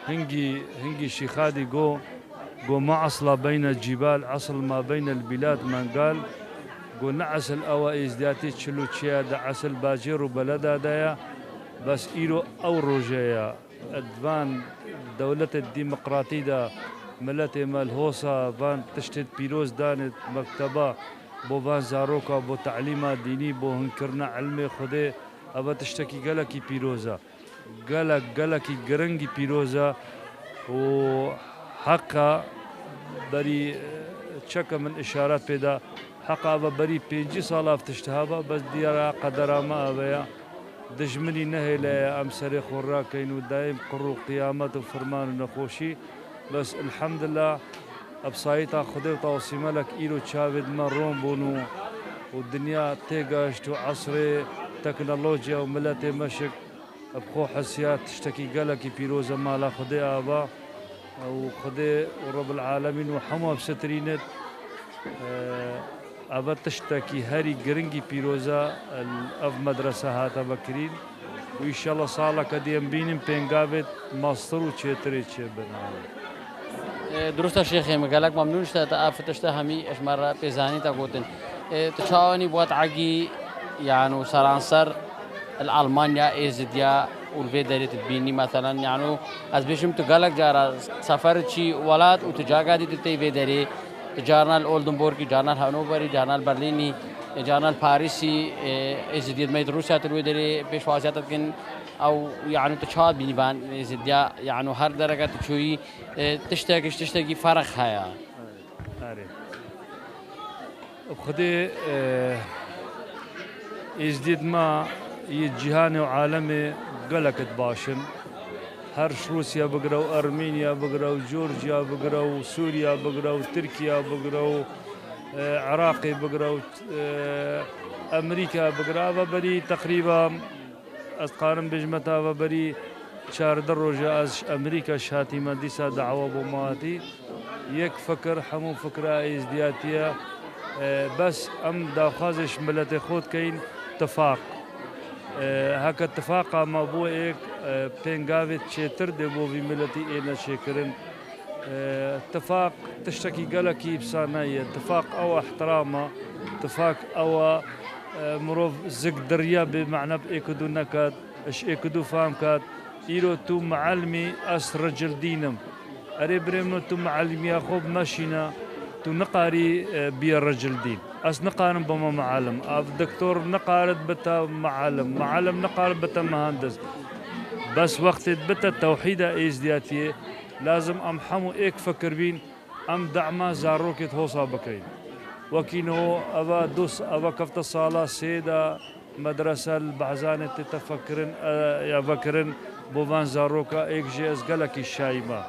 هنجي الشيخادي جو ما أصل بين الجبال أصل ما بين البلاد من قال جو نعس الأوائز دياتي تشلو تشيا دعس الباجير وبلدا دايا بس إيرو أو روجيا أدفان دولة الديمقراطية ملت مالهوسا فان تشتت بيروز دانت مكتبة بو فان زاروكا بو تعليمات ديني بو هنكرنا علمي خدي أبا تشتكي قالكي بيروزا قالكي قرنجي بيروزا وحقا بري تشكى من إشارات بدا حقا أبا بري بينجي صلاة تشتهابا بس ديارا قدرا ما أبايا دجمني نهي لا أمسري خورا كينو دايم قرو قيامات وفرمان ونخوشي بس الحمد لله بصايتا خدي وتوصيما لك إيرو تشافد مرون بونو والدنيا تيجاشت وعصري تكنولوجيا وملاتي مشك بخو حسيات تشتكي قالك بيروزا مالا خدي آبا وخدي ورب العالمين وحما بسترينت أبا تشتكي هاري قرنجي بيروزا الأف مدرسة هاتا بكرين وإن شاء الله صالة كديم بينم بينقابت ماستر وشيتري تشبنا درست شيخي مقالك ممنون فتشتا همي اش مرة بيزاني تقولن تشاوني بوات عقي يعني سرانسر الألمانيا إزديا والفيدريت تبيني مثلا يعني از بيشم تقالك جارا سفر شي ولاد وتجاقا دي تتي فيدري جارنا الأولدنبورغي جارنا الهانوفري جارنا البرليني جارنا الباريسي إزديا ما يدروسها تلويدري بيش واساتكن او يعني تشاد بينبان زديا يعني هر درجه تشوي تشتكي فرق هيا اري بخدي ازديد ما يجهاني وعالمي قلقت باشن هر روسيا بقراو ارمينيا بقراو جورجيا بقراو سوريا بقراو تركيا بقراو عراقي بقراو امريكا بقراو بري تقريبا أسقارن بجمتا وبري شهر دروجة از أمريكا شاتي ما ديسا دعوة بماتي يك فكر حمو فكرة ازدياتية بس أم داخازش ملت خود كين اتفاق هكا اتفاق ما بو ايك بينغافت شتر دي بو في ملتي اينا شكرن اتفاق تشتكي قلقي بسانية اتفاق او احترامه اتفاق او مروف زق دريا بمعنى بإيكدو نكاد اش إيكدو فهم كاد إيرو تو معلمي أس رجل دينم أري بريمنو تو معلمي أخوب ماشينا تو نقاري بيا رجل دين أس نقارن بما معلم أف دكتور نقارد بتا معلم نقارد بتا مهندس بس وقت بتا توحيدة إزدياتي لازم أم حمو إيك فكر بين أم دعما زاروكت هوصا بكرين وكينو أبا دوس أبا كفت الصالة سيدة مدرسة البعزانة تتفكرن يفكرن بوفان زاروكا إيك جي أزقلك الشايمة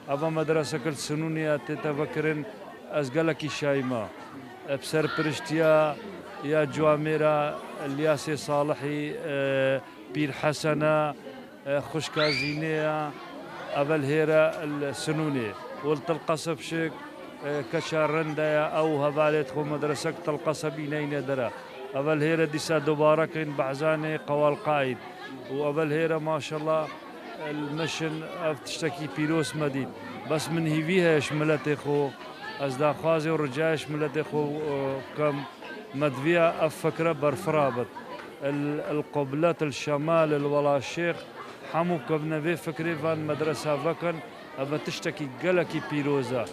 أبا مدرسة كل سنونية تتفكرن أزقلك الشايمة بسر برشتيا يا جواميرا الياسي صالحي بير حسنة خشكا زينية أبا الهيرة السنونية والتلقصف شك كشارندا أو هبالت خو مدرسة تلقص بينين درا أول هيرة ديسا دوبارة كين بعزاني قوال قائد وأول هيرة ما شاء الله المشن تشتكي بيروس مدين بس من هيفيها شملت خو أزدا خوازي ورجاء شملت خو كم مدفيا أفكرة برفرابط القبلات الشمال الولا الشيخ حمو كبنا في فكري فان مدرسة فكن أبا تشتكي قلكي بيروزا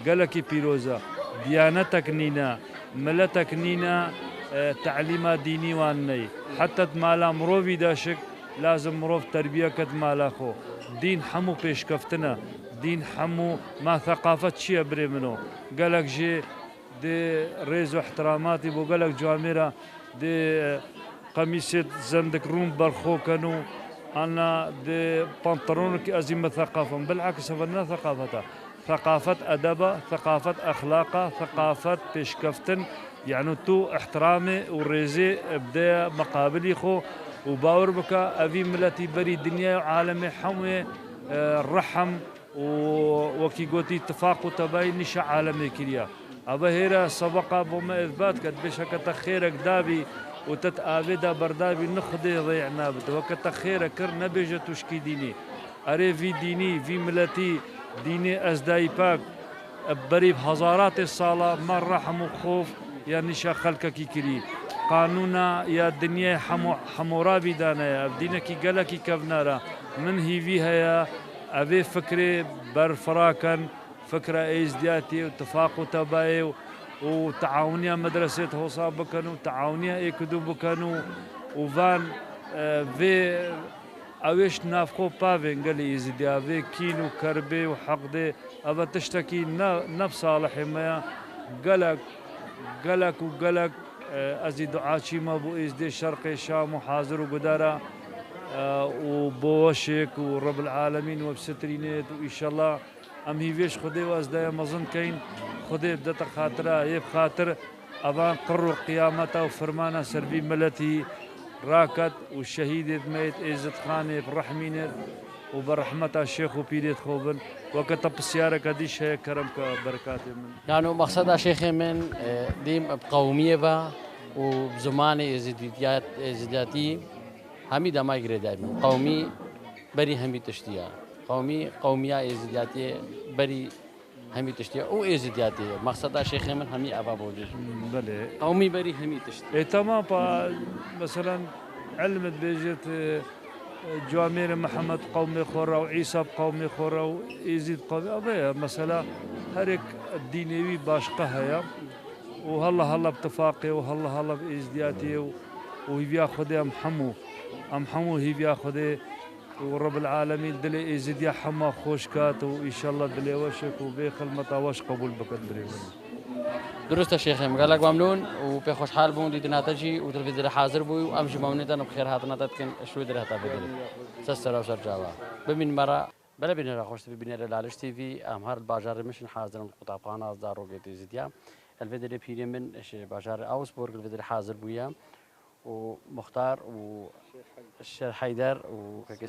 قالك بيروزا ديانتك نينا ملتك نينا تعليمات ديني واني حتى مالا مروفي داشك لازم مرۆڤ تربیەکەت مالاخۆ دین هەموو پێشکەفتنە دین هەموو ما ثەقافەت چییە برێ منۆ گەلک ژێ دێ ڕێز و احتراماتی بۆ گەلک جوامێرە دێ قەمیسێت زەندک ڕوون بەرخۆکەن و ئەنا دێ پانتەڕۆنێکی ئەزیمە ثەقافم بالعکس هەڤەنە ثەقافەتە ثقافة أدبة ثقافة أخلاقة ثقافة بيشكفتن يعني تو احترامي وريزي بداية مقابلي خو وباور بك أبي ملتي بري دنيا وعالمي حمي الرحم وكي قوتي اتفاق وتباين نشا عالمي كليا أبا هيرا سبقة بما إثبات قد بشكة خيرك دابي وتتآبدا بردابي نخدي ضيعنا وكت خيرك كر نبيجة تشكي ديني أري في ديني في ملتي ديني أزداي باك بريب هزارات الصلاة من رحم وخوف يا نشا خلقك كري قانونا يا الدنيا حمورابي دانا يا بدينكي قالكي كفنارا من هي فيها يا أبي فكري برفراكن فكرة إزدياتي واتفاق وتباي وتعاونيا مدرسة هوصا بكنو تعاونيا إيكدو بكنو وفان في اوش نافخو بافين قال لي يزيد في كينو كربي وحقدي ابا تشتكي نفس صالح ما قلق وقلق ازيد عاشي ما بو ازدي شرقي شام وحاضر وقدارة وبوشك ورب العالمين وبسترينيت وان شاء الله ام هي فيش خدي وازدايا مظن كاين خدي بدات خاطرها يب خاطر ابان قروا قيامته وفرمانه سربي ملتي راكت والشهيد ميت إزت خاني برحمينت وبرحمتها الشيخ وبيديت خوبن وكتب السيارة كديش هي كرمك بركات من يعني مقصدها شيخي من ديم بقومية با وبزمان إزدياتي همي دا ما يقري دائما قومي بري همي تشتيا قومية إزدياتي بري همي تشتيا او إزدياتي مقصدها شيخي من همي أبا بوجه بله قومي بري همي تشتيا إيه تمام مثلا علمت بيجت جوامير محمد قومي خورا وعيسى قومي خورا ويزيد قومي أبي مثلا هرك الدينيوي باشقها يا وهلا بتفاقي وهلا بإزدياتي وهي بياخذ أم حمو هي بياخذ ورب العالمين دلي يزيد يا حما خوشكات وإن شاء الله دلي وشك وبيخل متى وش قبول بكدري درست شيخ مقالك ممنون وبخوش حال بون دينا تجي وتلفزيون حاضر بوي وامشي ممنون بخير هاتنا تتكن شوي درهتا بدل سسر وسر جوا بمن مرة بلا بينا خوش ببينا لالش تي في امهر الباجار مشن حاضر القطابخانه ازدارو جيتي زيديا الفيديو بيري من باجار اوسبورغ الفيديو حاضر بويا ومختار والشيخ حيدر وكاكي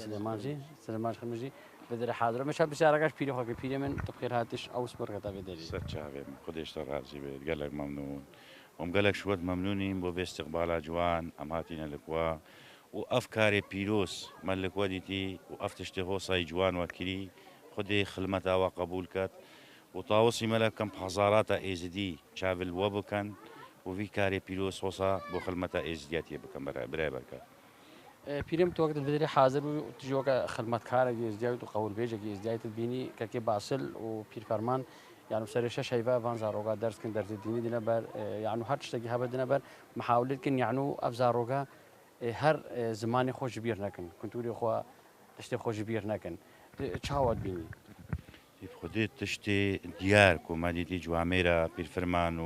سليمان خمجي بدر حاضر مش بسيارة بيري خوكي بيري من تبخير هاتش اوسبورغ تا بدري ستشافي قديش ترازي قالك ممنون قالك شوت ممنونين بو باستقبال جوان اماتينا لكوا وافكاري بيروس مالك وديتي وافتشتي صاي جوان وكري خدي خلمتها وقبول كات وطاوسي ملك كم حضارات ازدي شاف الوبكن وفي كاري بيروس وصا بو خلمتها ازدياتي بكم براي بركات بيرم توقت الفيديو حاضر وتجوك خدمات كارك ازديات وقول بيجك ازديات البيني كاكي باصل وبير فرمان يعني بسرشة شايفة فان زاروغا درس كن درس الديني دينا بر يعني هر تشتكي هبا دينا بر محاولة كن يعني افزاروغا هر زماني خوش بير نكن كنتوري خو تشتي خوش بير نكن تشاود بيني خديت تشتي ديار كوماديتي جواميرا بير فرمان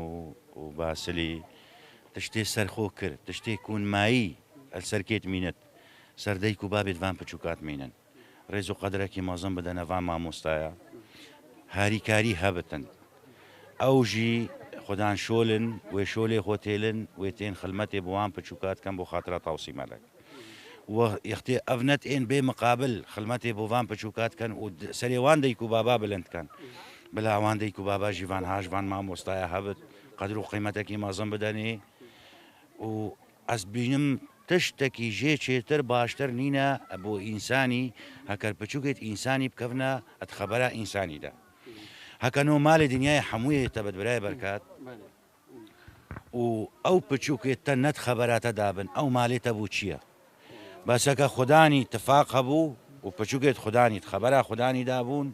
وباسلي تشتي سرخو كر تشتي كون ماي السركيت مينت سرديكو بابت فان بچوكات مينن ريزو قدركي معظم بدنا فان ما مستايا هاري كاري هبتن اوجي خدان شولن وشولي هوتيلن ويتين خلمتي بوان بچوكات كان بو خاطره توصي مالك ويختي افنت ان بمقابل خلمتي بوان بچوكات كان سريوان ديكو بابا بلند كان بلا وان ديكو بابا جيفان هاج فان ما مستايا هبت قدرو قيمتك معظم بدني و اسبينم تشتكي جي چێتر باشتر نينا ابو انساني هكر بچوكت انساني بكفنا اتخبرها انساني دا هكنو مال دنيا حمويه تبد براي بركات و او بچوكت تنت خبرات دابن او مالي تبوچيا بس هكا خداني اتفاق هبو و بچوكت خداني خبرها خداني دابون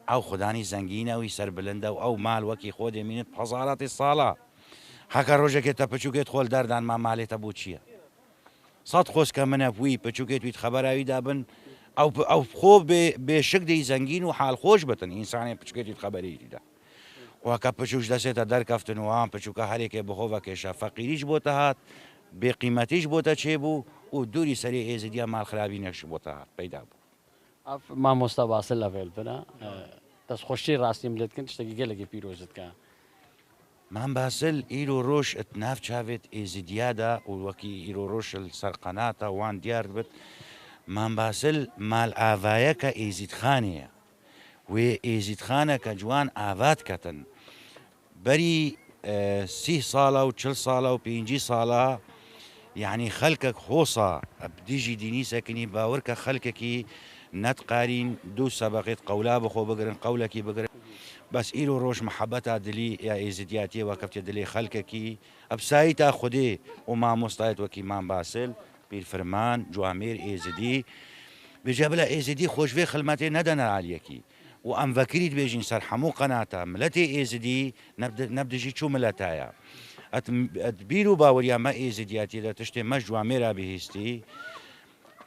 او خداني زنگينه وي سر بلنده او مال وكي خود يمين بحضارات الصالة هكا روجك تبچوكت خول دردان ما مالي تبوچيا سەد خۆسکە منە بووی پچووکێت ویت خەبەراوی دابن ئەو خۆ بێشک دەی زەنگین و حال خۆش بتن ئینسانی پچکێتی خەبەریدا وەکە پچوش دەسێتە دەرکەفتنەوە پچووکە هەرێکێ بەخۆوە کێشە فەقیریش بۆتە هات بێقیمەتیش بۆتە چێبوو و دووری سەری ئێزیدیا ماڵخرابی نەش بۆتە هات پەیدا بوو ئەف مامۆستا باسل لەڤێل بنە دەستخۆشی ڕاستیم لێتکن شتێکی گەلێکی پیرۆزت کە مان باسل ئیر و ڕۆژ ناف چاوێت ئێزیدیادا و وەکی ئیر و ڕۆژ سەرقەناتە وان دیار بێت مان باسل مال ئاڤایەکە ئێزیدخانەیە وێ ئێزیدخانە کە جوان ئاوات کەتن بەری 30 ساڵە و 40 ساڵە و 5 ساڵە یعنی خەلکە خۆسا دژی دینی سەکنی باوەڕکە خەلکێکی نەتقارین دوو سەبەقێت قەولا بخۆ بگرن قەولێکی بگرن بەس ئیر و ڕۆژ محەبەتا دلی یا ئێزیدیاتیەوە کەفتێ دلێ خەلکێکی ئەبسایی تا خودێ و مامۆستایەت وەکی مان باسل پیرفرمان جوامێر ئێزیدی بێژە بلە ئێزیدی خۆشوێ خلمەتێ نەدەنە عالیەکی و ئەم ڤەکریت بێژین سەر هەموو قەناتە ملەتێ ئێزیدی نەبدژی چوو ملەتایە بیر و باوەریامە ئێزیدیاتیدا تشتێ مەش جوامێرا بهێستی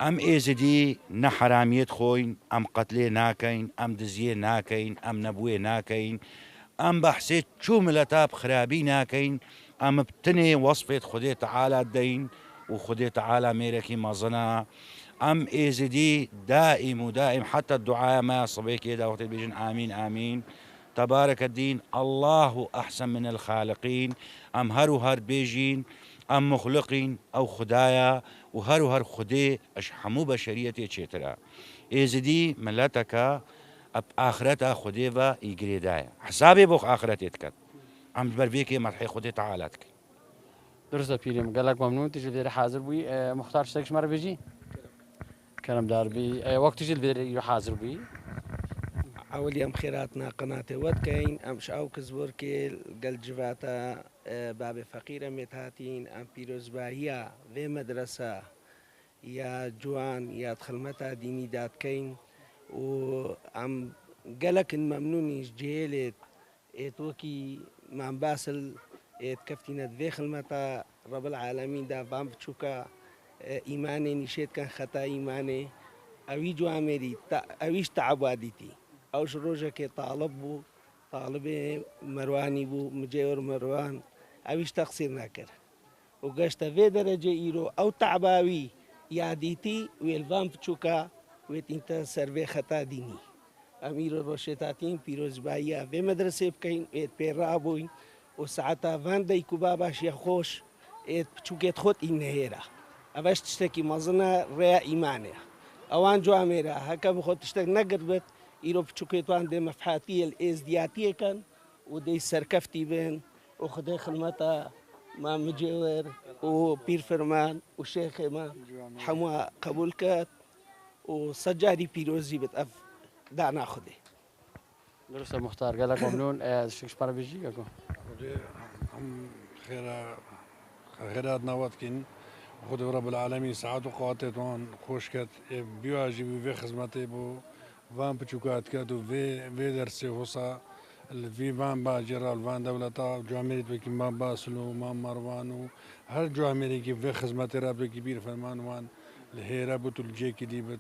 ئەم ئێزیدی نە حرامیت خۆین ئەم قەتلێ ناکەین ئەم دزیێ ناکەین ئەم نەبووێ ناکەین ئەم بەحسێت چوو ملەتا خرابی ناکەین ئەم بتنێ وەصفێت خودێ تەعالا دەین و خودێ تەعالا مێرەکی مەزنە ئەم ئێزیدی دائم و دائم حتى الدعاء ما صبيك يدا وقت بيجن آمين آمين تبارك الدين الله أحسن من الخالقين أم هر بيجين أم مخلقين أو خدايا وهر خدي أشحمو بشريتي تشترا إزدي ملتك أب آخرتها خدي با يجريدايا حسابي بوخ آخرتي تكت أم بربيكي مرحي خدي تعالتك درسته پیریم گلک ممنون تیجی دیر حاضر بوی مختار شتکش مرا بيجي كلام داربي وقت جيل بدري حاضر بي أول يوم خيراتنا قناة ودكين أم شاو كزوركيل قل جفاتا باب فقيرة متهاتين أم بيروز باهيا في مدرسة يا جوان يا تخلمتا ديني داتكين و أم قلك ممنوني جيلت اتوكي مام باسل اتكفتينا في خلمتا رب العالمين دا بام بتشوكا إيماني نشيت كان خطا إيماني أوي جوامري أويش تعباديتي أوش روجا كي طالب مرواني بو مجيور مروان أويش تقصير ناكر وقشت في درجة إيرو أو تعباوي ياديتي ويلفان بتشوكا ويت انت سرفي خطا ديني أميرو روشتاتين بيروز بايا في مدرسة بكين ويت بيرابوين وساعتا فان دايكو باباش يخوش ويت بتشوكيت خوت إنهيرا أباش تشتكي مظنة ريا إيمانيا أوان جواميرا هكا بخوت تشتك نقربت إيرو بتشوكيتوان دي مفحاتية الإزدياتية كان ودي سركفتي بين وخدي خلمتا ما مجيور وبير فرمان وشيخ ما حموا قبولكات وسجاري بيروزي بتأف دعنا خدي درسته مختار قالك ممنون شكش مرا بيجي اكو خيرات نواتكين خود رب العالمين ساعات وقواتيتوان خوشكت بيواجي في خدمتي بو وان بچوكات كاتو في درسي وصا في فان باجرا الفان دولتا جواميري بكي ما باسلو ما مروانو هر جواميري كي في خدمتي رب كبير فرمان وان الهيرا بتو الجيكي دي بت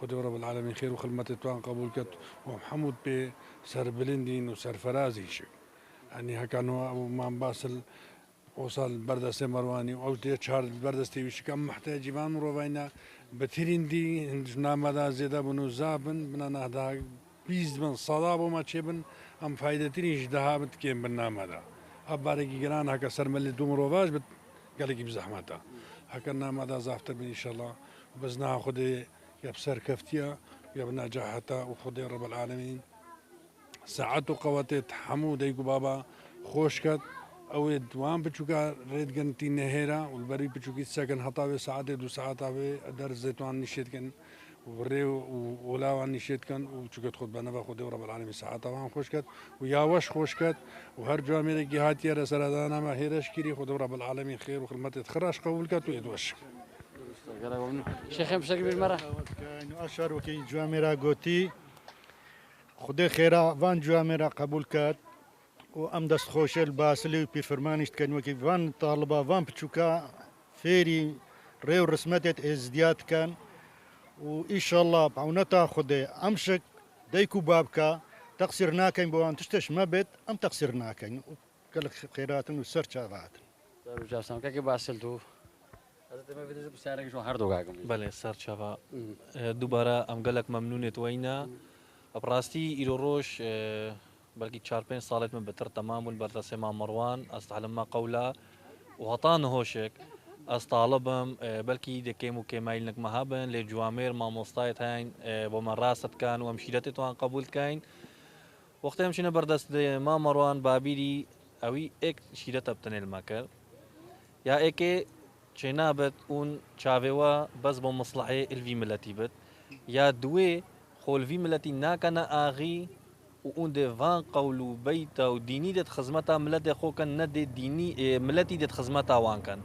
خود رب العالمين خير وخدمتي توان قبول كت ومحمود بي سر بلندين وسر فرازي شك يعني هكانو ما باسل وصل بردست مرواني او تي چهار بردستی وش کم محتاج جوان رو وینا بترین دی نامدا زیاده بنو زابن بنا نهدا 20 من صلاب وما چبن ام فایده تريش دهابت كيم بالنامدا ابارگی گران هک سر مل دوم رواج بت قال کی بزحمتا هک نامدا زافتر ان شاء الله بزنا خود يبصر كفتيا يبنا جاهتا وخد رب العالمين ساعات وقوات حمود يقو بابا خوشكت او دوام بچوكا ريد گنتي نهيرا والبري بچوكي سكن هطاوي ساعات دو ساعات اوي در زيتوان نشيت كن وري ولاوان نشيت كن وچوكت خود بنا خود رب العالمين ساعات وان خوشكت وياوش خوشكت وهر جامعه جهاتي رسالتنا ما هيرش كيري خود رب العالمين خير وخدمت تخرج قبول كت ويدوش شيخ بشكل بالمره انه اشهر وكي جامعه غوتي خدای خیره وان جوامره قبول کرد و ام دست خوشل باسلی و پیفرمانیشت کن وکی وان طالبا وان پچوکا فیری ريو رسمتت ازدياد كان وإن شاء الله بعونتا خدي أمشك ديكو بابكا تقصير ناكين بوان تشتش مبت أم تقصير ناكين كل خيرات وسر شافات جاسم كي باسلتو هذا تم في بسعرك شو هردو قاعم بله سر شفا دوباره ام گلک ممنونت وینا براستی ایرو روش بلکه 4-5 سالت من بتر تمام والبردسه مع مروان استعلم ما قولا وهطان هوشك استطالبهم بلكي دكيمو كيمايل نك مهابن لجوامير ما مستايت هاين ومن راست كان ومشيرتي توان قبول كاين وقتها مشينا بردست ما مروان بابيري اوي اك شيرتا بتن المكر يا ايكي چنابت اون چاويوا بس بمصلحه الفي ملتي بت يا دوي خول في ملتي ناكنا اغي وون دي فان قولو بيتا وديني دت خزمتا ملتي خو كان ند ديني ملتي دت خزمتا وان كان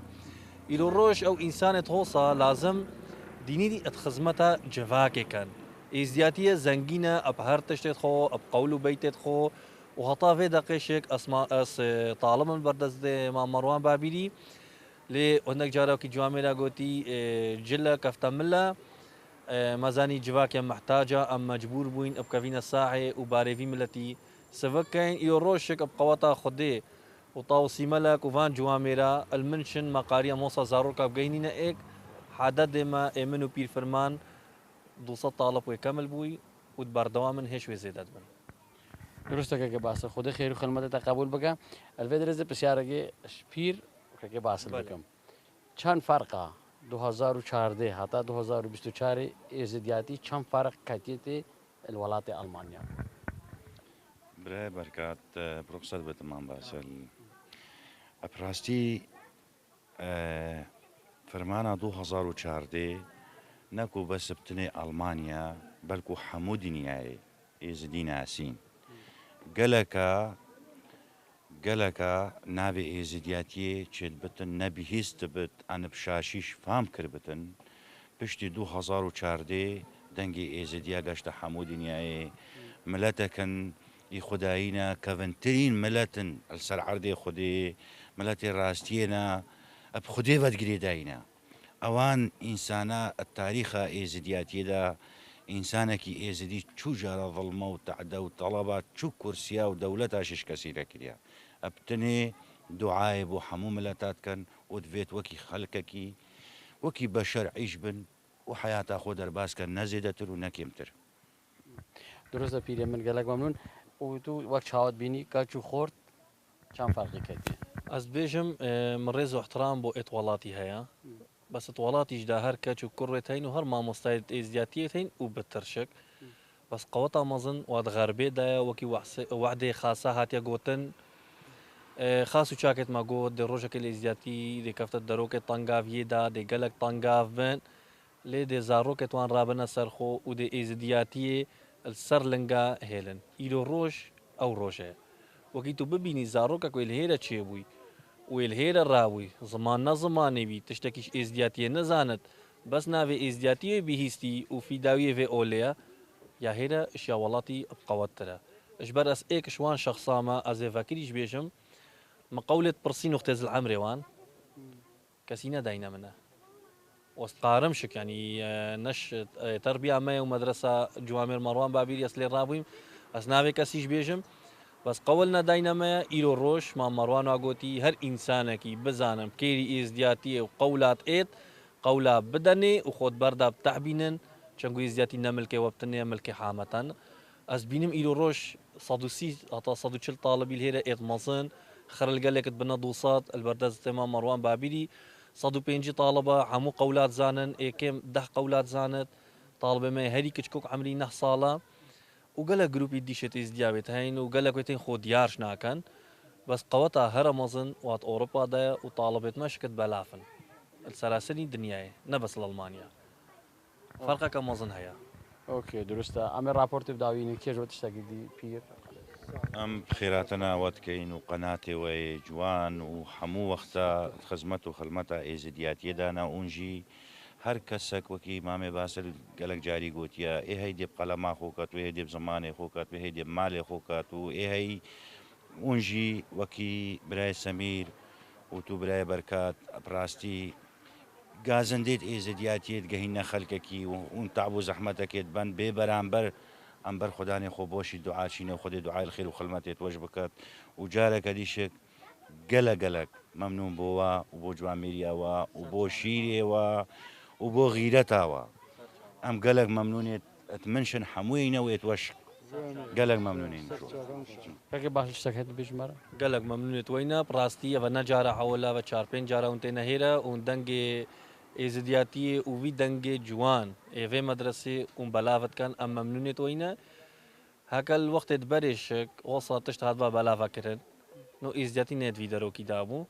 إلو روش أو إنسان توصى لازم ديني دي اتخزمتا جفاكي كان إزياتية زنجينة أبهر تشتت خو أب قولو بيتت خو وهطا في دقيشك أسماء طالما بردز دي مع مروان بابيلي لي هناك جاراو كي جواميرا قوتي جلة كفتملا مازاني جواكي محتاجة أم مجبور بوين أبكافينا الساعة وباريفي ملتي سفكين إلو روشك أبقواتا خدي وطاوسي ملك وفان جواميرا المنشن مقاريا موسى زاروكا بجينينا إيك حدد ما إيمنو بير فرمان دوسة طالب ويكمل بوي ودبردوا من هيش وزيدات بن درسته که باس خود خیر و خدمت تقبل بگم الفدرز بسیارگی شپیر که باس بگم چند فرقه 2014 حتی 2024 ازدیاتی چند فرق کتیت الولايات ألمانيا برای برکات پروفسور بتمام باسل ابراستی فرمانا 2014 نكو بس بتني ألمانيا بلكو حمود نياي إزدين عسين قالك نابي إزدياتي تشد بتن نبي هيستبت أنا بشاشيش فهم كربتن بشتي 2014 دنجي إزديا قشت حمود نياي ملتكن خداينا كفنترين ملتن السر عردي خدي ملتي راستينا بخدي فتقري داينا اوان انسانا التاريخ ازدياتي دا انسانك ازدي شو جرى ظلمه وتعدى وطلبات شو كرسيا ودولتها شش كثيره كليا ابتني دعايب وحموم ملتات كان ودفيت وكي خلقكي وكي بشر عيش بن وحياة خود درباس كان نزيدتر ونكيمتر درست پیری من گلک ممنون و تو وقت شاهد بینی کاچو خورد چند فرقی کردی از بيجم من ريز واحترام بو اطوالاتي هيا بس اطوالاتي جدا هر كاتشو كورتين وهر ما مستعد ازدياتيتين وبترشك بس قوتا مظن واد غربي دا وكي وحدة خاصة هاتيا قوتن خاصو شاكت ما قوت دي روجك الازدياتي دي كفتت دروك طنقاف يدا دي قلق طنقاف بن لي دي زاروك وان رابنا سرخو ودي ازدياتي السر لنقا هيلن إلو روش أو روشه وكي تو ببيني زاروكا كو الهيرة تشيبوي والهيرة راوي زمان زماني بي تشتكيش ازدياتية نزانت بس ناوي ازدياتية بيهيستي وفي داوية في أوليا يا هيرة اشياء والاتي بقواترا اجبر اس ايك شوان شخصا ما ازي فاكريش بيشم مقولة برسين وختز العمري وان كسينا داينا منه وستقارمشك يعني نش تربية ما ومدرسة جوامير مروان بابير يسلي الرابويم أسنافي كسيش بيجم بس قولنا داينما إيرو روش مع مروان واقوتي هر إنسانكي بزانم كيري إزدياتي وقولات إيت قولا بدني وخود بردا بتعبينن چنگو إزدياتي نملكي وبتني ملكي حامتان أس بينم إيرو روش صدوسي أتا صدو چل طالبي الهيرة إيت مصن خرل قالك بنا دوصات البرداز تمام مروان بابيري صدو بينجي طالبة عمو قولات زانن إيكيم 10 قولات زانت طالبة ما هري كشكوك عمري 9 صالة وقال جروبي ديشت ازديابت هين وقال كويتين خود يارش ناكن بس قوتها هرمزن وات أوروبا دا وطالبت مشكت بلافن السلاسل الدنيا نبس لألمانيا فرقك مزن هيا اوكي درسته ام رابورت بداويني كيف وتشتاقي دي بير ام خيراتنا واتكين وقناتي وجوان وحمو وقتا خزمته خلمتا ازديات يدانا اونجي هر کسک وکی مامه باسل گلک جاری گوتیا ای هی دیب قلما خوکات و ای دیب زمان خوکات و ای دیب مال خوکات و ای هی اونجی وکی برای سمیر و تو برای برکات براستی گازندێت ئێزدیاتێت گەهینە خەلکەکی و اون تعب و زەحمەتەکێت بن بێ بەرامبەر ئەمبەر خوددانێ خۆ بۆشی دوعاچینە و خودی دوعای خێر و خڵمەتێت وەش بکات و جارێکە دیشێک گەلک مەمنون بۆەوە و بۆ جوامێریەوە و بۆ شیرێەوە و بۆ غیرەتاوە ئەم گەلک مەمنونێت منشن هەمووینەوەێت وەش گەلک مەمنونین کەکە باش شتەکەت بژمارە گەلک مەمنونێت وینە ڕاستی ئەوە نەجارە حەوەلا بە 4-5 جارەون تێ نەهێرە و دەنگێ ئێزدیاتی و وی دەنگێ جوان ئێvê مەدرسێ اون بەلاوتکان ئەم مەمنونێت وینە هەکەل وەختێت بەرێشک وەسا تشت هات بە بەلاڤکردن نو ئێزدیاتی نێتوی دەرۆکی دابوو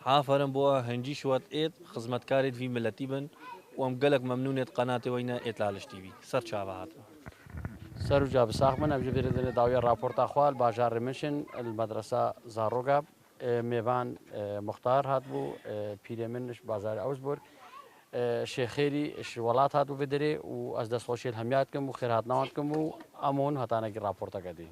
حافرم بۆ هەنجی شوات ئێت خزمەتکارێت وی ملەتی بن و ئەم گەلک مەمنونێت قەناتێ وینە ئێت لالشتیوی سەر چاوە هاتوە سەر و جابساخ من ئەم ژێرە داوای راپۆرتا خوال باژارڕێ منشن المەدرسە زارۆگا میێوان مختار هاتبوو پیرێ منش بازار ئەوسبورگ شێخێری وڵات هاتبوو بێ دەرێ و ئەس دەستخۆشیێت هەمیاتکەم و خێرهاتناواتکەم و ئەمۆن هەتانێکی راپۆرتەکە دی